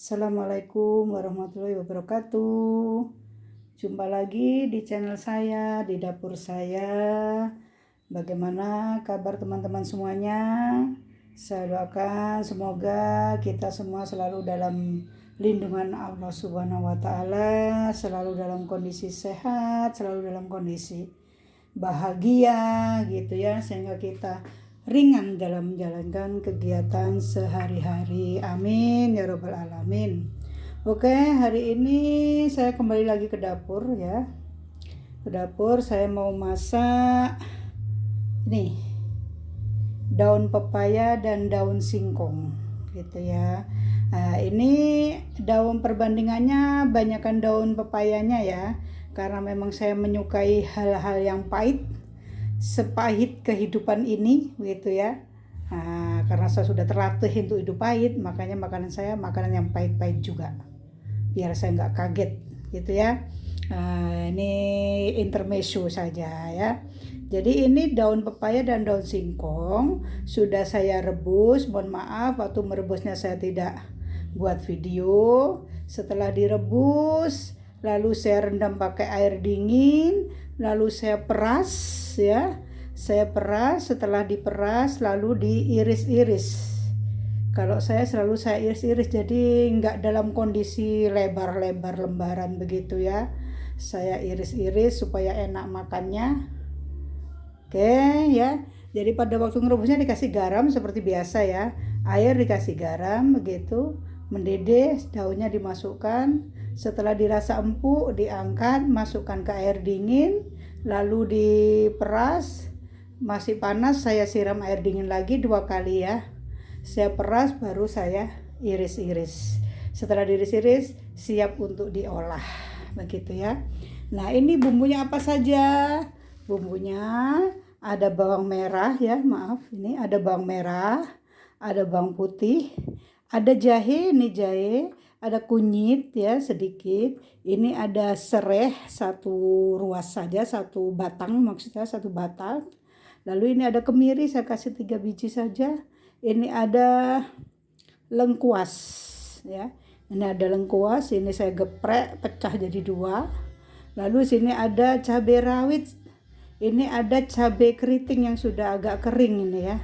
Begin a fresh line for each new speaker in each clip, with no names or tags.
Assalamualaikum warahmatullahi wabarakatuh. Jumpa lagi di channel saya, di dapur saya. Bagaimana kabar teman-teman semuanya? Saya doakan semoga kita semua selalu dalam lindungan Allah Subhanahu wa taala, selalu dalam kondisi sehat, selalu dalam kondisi bahagia gitu ya, sehingga kita ringan dalam menjalankan kegiatan sehari-hari. Amin ya robbal alamin. Oke, hari ini saya kembali lagi ke dapur ya. Ke dapur saya mau masak ini daun pepaya dan daun singkong gitu ya. Nah, ini daun perbandingannya banyakkan daun pepayanya ya, karena memang saya menyukai hal-hal yang pahit, sepahit kehidupan ini gitu ya. Nah, karena saya sudah terlatih untuk hidup pahit, makanya makanan saya makanan yang pahit-pahit juga, biar saya nggak kaget gitu ya. Nah, ini intermezzo saja ya. Jadi ini daun pepaya dan daun singkong sudah saya rebus. Mohon maaf waktu merebusnya saya tidak buat video. Setelah direbus, lalu saya rendam pakai air dingin, lalu saya peras ya. Saya peras, setelah diperas lalu diiris-iris. Kalau saya selalu saya iris-iris, jadi nggak dalam kondisi lebar-lebar lembaran begitu ya. Saya iris-iris supaya enak makannya. Oke ya. Jadi pada waktu ngerebusnya dikasih garam seperti biasa ya. Air dikasih garam begitu, mendidih, daunnya dimasukkan. Setelah dirasa empuk diangkat, masukkan ke air dingin, lalu diperas. Masih panas, saya siram air dingin lagi 2 kali ya. Saya peras baru saya iris-iris. Setelah diiris-iris siap untuk diolah begitu ya. Nah, ini bumbunya apa saja? Bumbunya ada bawang merah ya, maaf, ini ada bawang merah, ada bawang putih, ada jahe, ini jahe, ada kunyit ya sedikit, ini ada sereh 1 ruas saja, 1 batang, maksudnya 1 batang. Lalu ini ada kemiri, saya kasih 3 biji saja. Ini ada lengkuas ya. Ini ada lengkuas, ini saya geprek pecah jadi 2. Lalu sini ada cabai rawit. Ini ada cabai keriting yang sudah agak kering ini ya.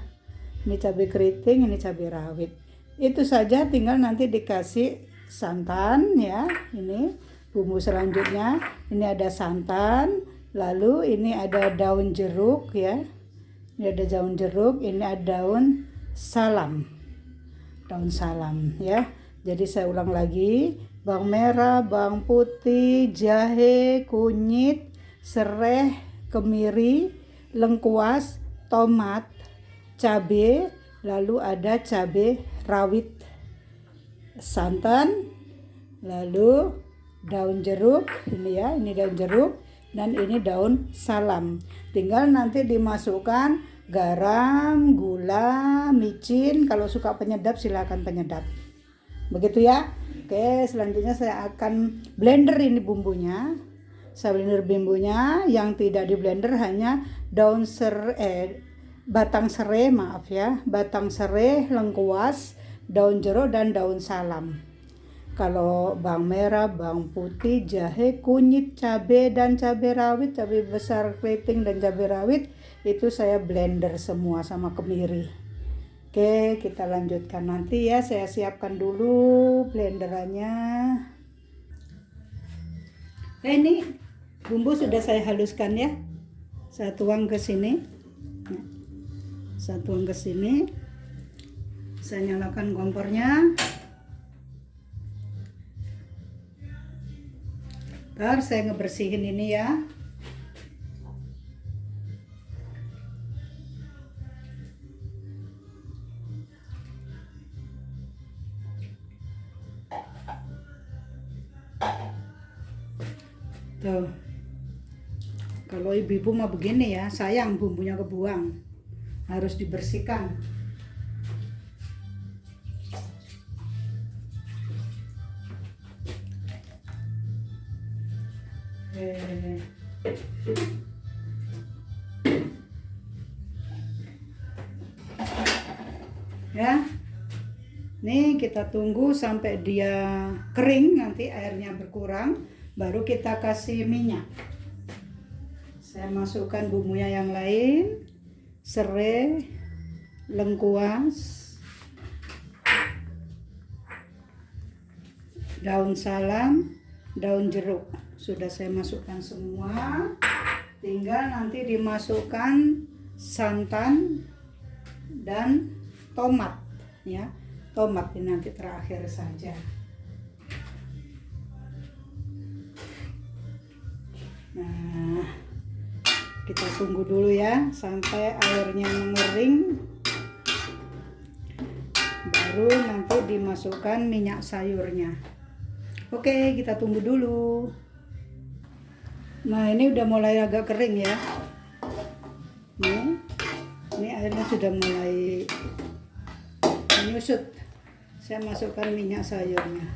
Ini cabai keriting, ini cabai rawit. Itu saja, tinggal nanti dikasih santan ya. Ini bumbu selanjutnya. Ini ada santan, lalu ini ada daun jeruk ya. Ini ada daun jeruk, ini ada daun salam. Daun salam ya. Jadi saya ulang lagi, bawang merah, bawang putih, jahe, kunyit, sereh, kemiri, lengkuas, tomat, cabai, lalu ada cabai rawit, santan, lalu daun jeruk, ini ya, ini daun jeruk, dan ini daun salam. Tinggal nanti dimasukkan garam, gula, micin, kalau suka penyedap silakan penyedap. Begitu ya. Oke, selanjutnya saya akan blender ini bumbunya. Saya blender bumbunya, yang tidak di blender hanya daun batang serai, maaf ya, batang serai, lengkuas, daun jeruk dan daun salam. Kalau bawang merah, bawang putih, jahe, kunyit, cabai dan cabai rawit, cabai besar keriting dan cabai rawit itu saya blender semua sama kemiri. Oke, kita lanjutkan nanti ya. Saya siapkan dulu blenderannya. Ini bumbu sudah saya haluskan ya. Saya tuang ke sini. Saya tuang ke sini. Saya nyalakan kompornya. Ntar saya ngebersihin ini ya. Tuh. Kalau ibu-ibu mah begini ya, sayang bumbunya kebuang. Harus dibersihkan. Ya. Nih kita tunggu sampai dia kering, nanti airnya berkurang, baru kita kasih minyak. Saya masukkan bumbunya yang lain, serai, lengkuas, daun salam, daun jeruk. Sudah saya masukkan semua. Tinggal nanti dimasukkan santan dan tomat ya. Tomat ini nanti terakhir saja. Nah, kita tunggu dulu ya sampai airnya mengering. Baru nanti dimasukkan minyak sayurnya. Oke, kita tunggu dulu. Nah, ini udah mulai agak kering ya. Ini airnya sudah mulai menyusut. Saya masukkan minyak sayurnya.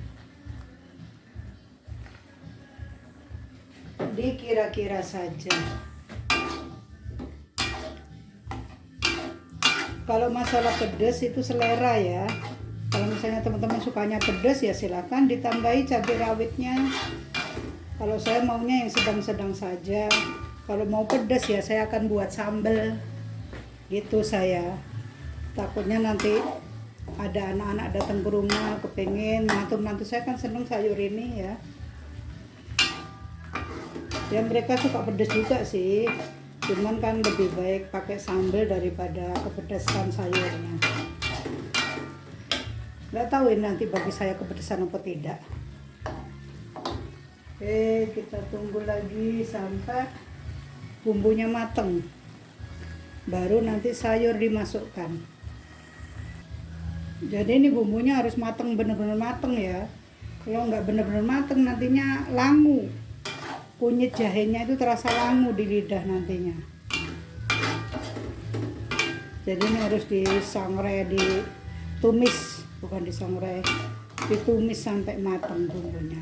Dikira-kira saja. Kalau masalah pedas itu selera ya. Kalau misalnya teman-teman sukanya pedas ya silakan ditambahi cabai rawitnya. Kalau saya maunya yang sedang-sedang saja. Kalau mau pedas ya saya akan buat sambal. Gitu saya. Takutnya nanti ada anak-anak datang ke rumah kepengen, mantu-mantu saya kan seneng sayur ini ya. Ya mereka suka pedas juga sih, cuman kan lebih baik pakai sambal daripada kepedasan sayurnya. Nggak tahu ini nanti bagi saya kepedasan apa tidak. Oke, kita tunggu lagi sampai bumbunya mateng, baru nanti sayur dimasukkan. Jadi ini bumbunya harus mateng, bener-bener mateng ya. Kalau nggak bener-bener mateng nantinya langu. Kunyit jahenya itu terasa langu di lidah nantinya. Jadi ini harus disangrai, ditumis, bukan disangrai, ditumis sampai matang bumbunya.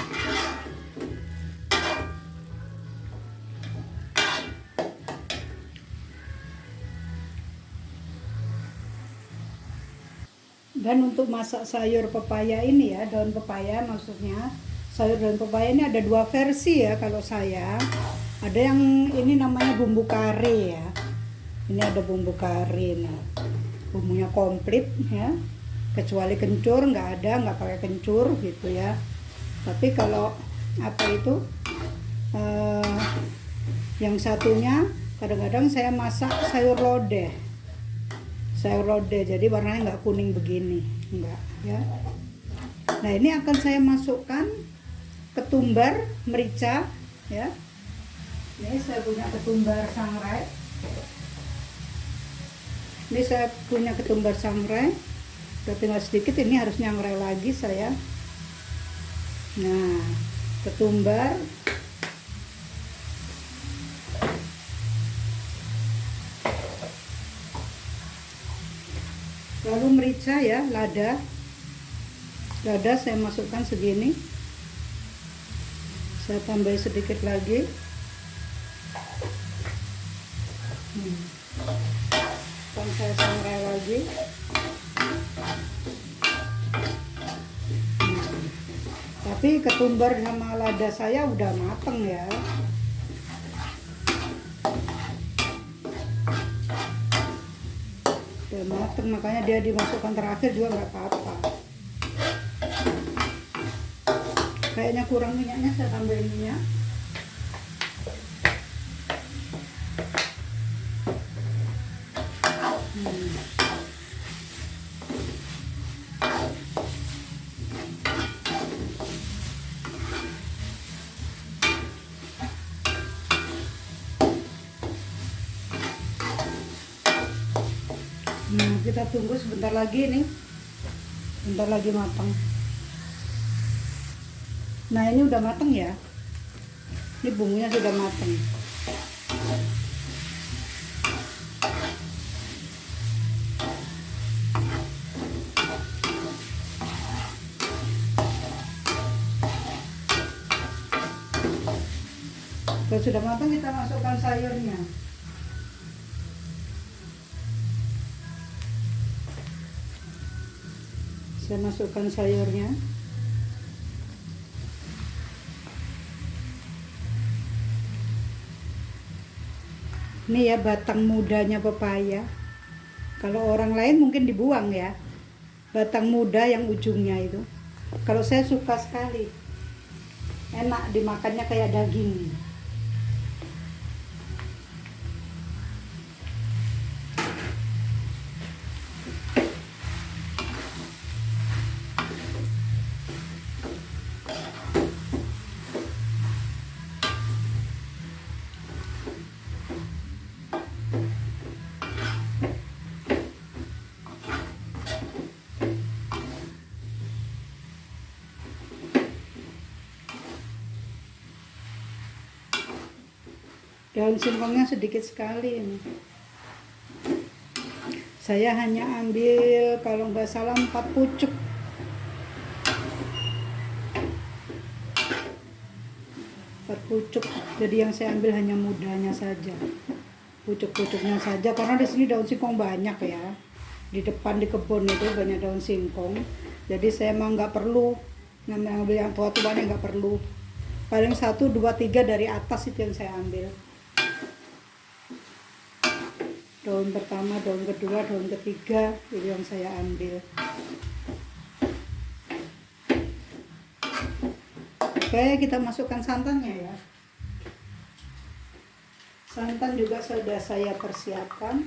Dan untuk masak sayur pepaya ini ya, daun pepaya maksudnya, sayur daun pepaya ini ada dua versi ya kalau saya. Ada yang ini namanya bumbu kari ya. Ini ada bumbu kari nih. Bumbunya komplit ya. Kecuali kencur nggak ada, nggak pakai kencur gitu ya. Tapi kalau apa itu yang satunya kadang-kadang saya masak sayur lodeh. Sayur lodeh, jadi warnanya nggak kuning begini, enggak ya. Nah ini akan saya masukkan ketumbar merica ya. Ini saya punya ketumbar sangrai. Ini saya punya ketumbar sangrai. Udah tinggal sedikit, ini harus nyangrai lagi saya. Nah ketumbar, lalu merica ya, lada saya masukkan segini, saya tambah sedikit lagi. Dan saya sangrai lagi. Tapi ketumbar sama lada saya udah mateng ya. Udah mateng, makanya dia dimasukkan terakhir juga nggak apa-apa. Kayaknya kurang minyaknya, saya tambahin minyak. Kita tunggu sebentar lagi nih, bentar lagi matang. Nah ini udah matang ya, ini bumbunya sudah matang. Kalau sudah matang kita masukkan sayurnya. Saya masukkan sayurnya. Ini ya batang mudanya pepaya. Kalau orang lain mungkin dibuang ya. Batang muda yang ujungnya itu. Kalau saya suka sekali. Enak dimakannya kayak daging. Daun singkongnya sedikit sekali ini. Saya hanya ambil kalau nggak salah 4 pucuk. 4 pucuk. Jadi yang saya ambil hanya mudanya saja. Pucuk-pucuknya saja karena di sini daun singkong banyak ya. Di depan di kebun itu banyak daun singkong. Jadi saya emang nggak perlu ngambil yang tua-tuanya, nggak perlu. Paling 1, 2, 3 dari atas itu yang saya ambil. Daun pertama, daun kedua, daun ketiga itu yang saya ambil. Oke, kita masukkan santannya ya. Santan juga sudah saya persiapkan.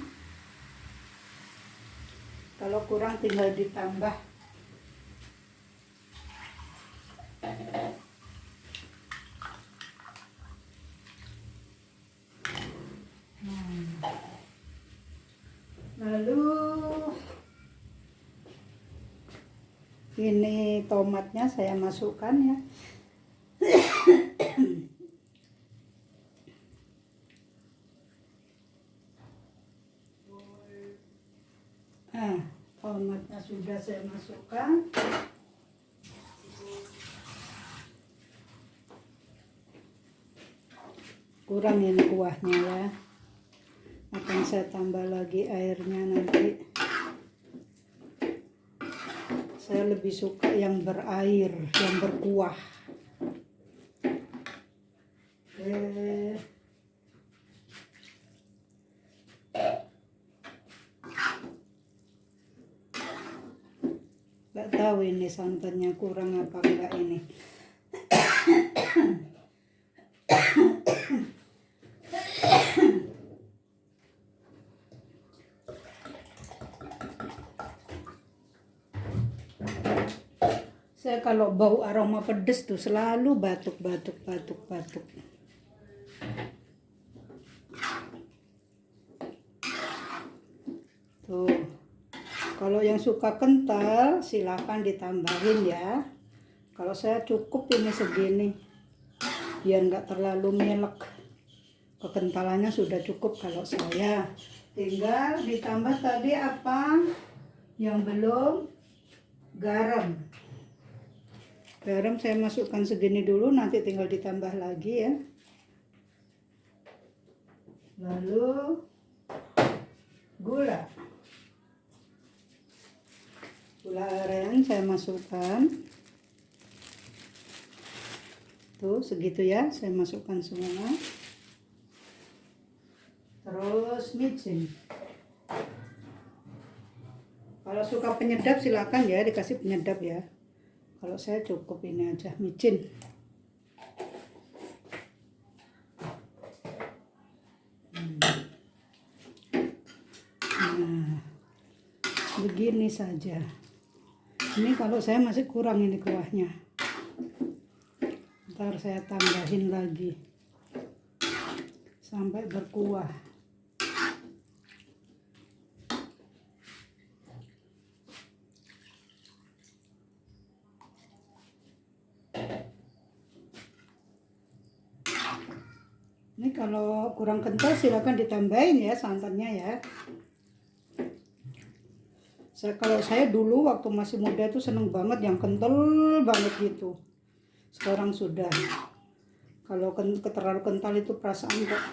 Kalau kurang tinggal ditambah. Lalu ini tomatnya saya masukkan ya. Tomatnya sudah saya masukkan. Kurang ini kuahnya ya. Akan saya tambah lagi airnya nanti. Saya lebih suka yang berair, yang berkuah. Gak tahu ini santannya kurang apa enggak ini. Saya kalau bau aroma pedes tuh selalu batuk. Tuh. Kalau yang suka kental silakan ditambahin ya. Kalau saya cukup ini segini. Biar nggak terlalu melek. Kekentalannya sudah cukup kalau saya. Tinggal ditambah tadi apa yang belum, garam. Garam saya masukkan segini dulu, nanti tinggal ditambah lagi ya. Lalu gula aren saya masukkan. Tuh segitu ya, saya masukkan semua. Terus micin. Kalau suka penyedap silakan ya, dikasih penyedap ya. Kalau saya cukup ini aja, micin. Nah, begini saja. Ini kalau saya masih kurang ini kuahnya. Ntar saya tambahin lagi sampai berkuah. Ini kalau kurang kental silakan ditambahin ya santannya ya. Kalau saya dulu waktu masih muda itu seneng banget yang kental banget gitu. Sekarang sudah. Kalau terlalu kental itu perasaan kok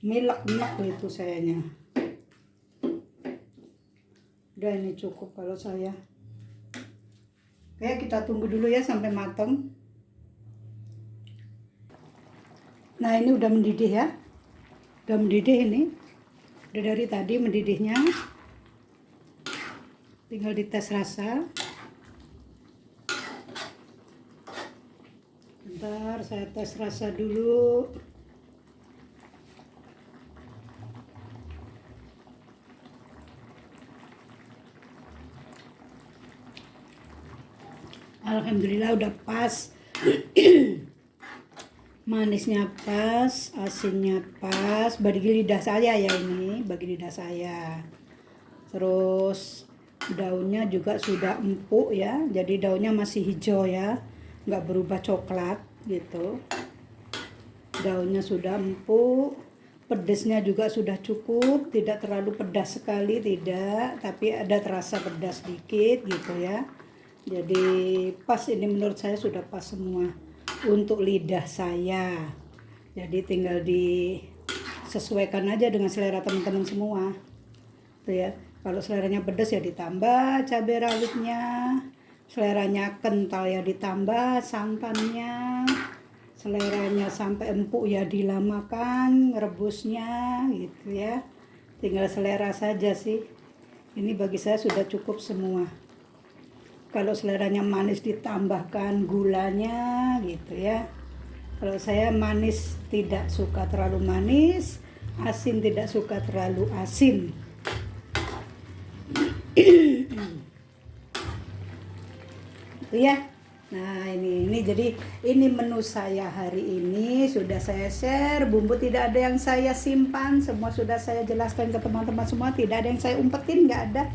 milak-milak gitu sayanya. Udah ini cukup kalau saya. Oke, kita tunggu dulu ya sampai matang. Nah, ini udah mendidih ya. Udah mendidih ini. Udah dari tadi mendidihnya. Tinggal dites rasa. Bentar, saya tes rasa dulu. Alhamdulillah udah pas. Manisnya pas, asinnya pas, bagi lidah saya ya ini, bagi lidah saya. Terus daunnya juga sudah empuk ya, jadi daunnya masih hijau ya, nggak berubah coklat gitu. Daunnya sudah empuk, pedesnya juga sudah cukup, tidak terlalu pedas sekali, tidak, tapi ada terasa pedas dikit gitu ya. Jadi pas, ini menurut saya sudah pas semua untuk lidah saya. Jadi tinggal disesuaikan aja dengan selera teman-teman semua. Tuh ya. Kalau seleranya pedas ya ditambah cabai rawitnya. Seleranya kental ya ditambah santannya. Seleranya sampai empuk ya dilamakan rebusnya gitu ya. Tinggal selera saja sih. Ini bagi saya sudah cukup semua. Kalau seleranya manis ditambahkan gulanya gitu ya. Kalau saya manis tidak suka terlalu manis, asin tidak suka terlalu asin. Itu ya. Nah, ini jadi ini menu saya hari ini sudah saya share. Bumbu tidak ada yang saya simpan, semua sudah saya jelaskan ke teman-teman semua, tidak ada yang saya umpetin, nggak ada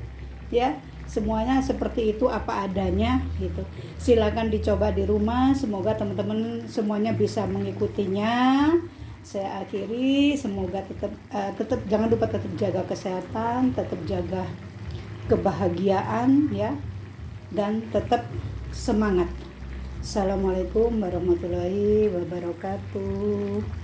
ya. Semuanya seperti itu apa adanya gitu. Silakan dicoba di rumah, semoga teman-teman semuanya bisa mengikutinya. Saya akhiri, semoga tetap jangan lupa tetap jaga kesehatan, tetap jaga kebahagiaan ya, dan tetap semangat. Assalamualaikum warahmatullahi wabarakatuh.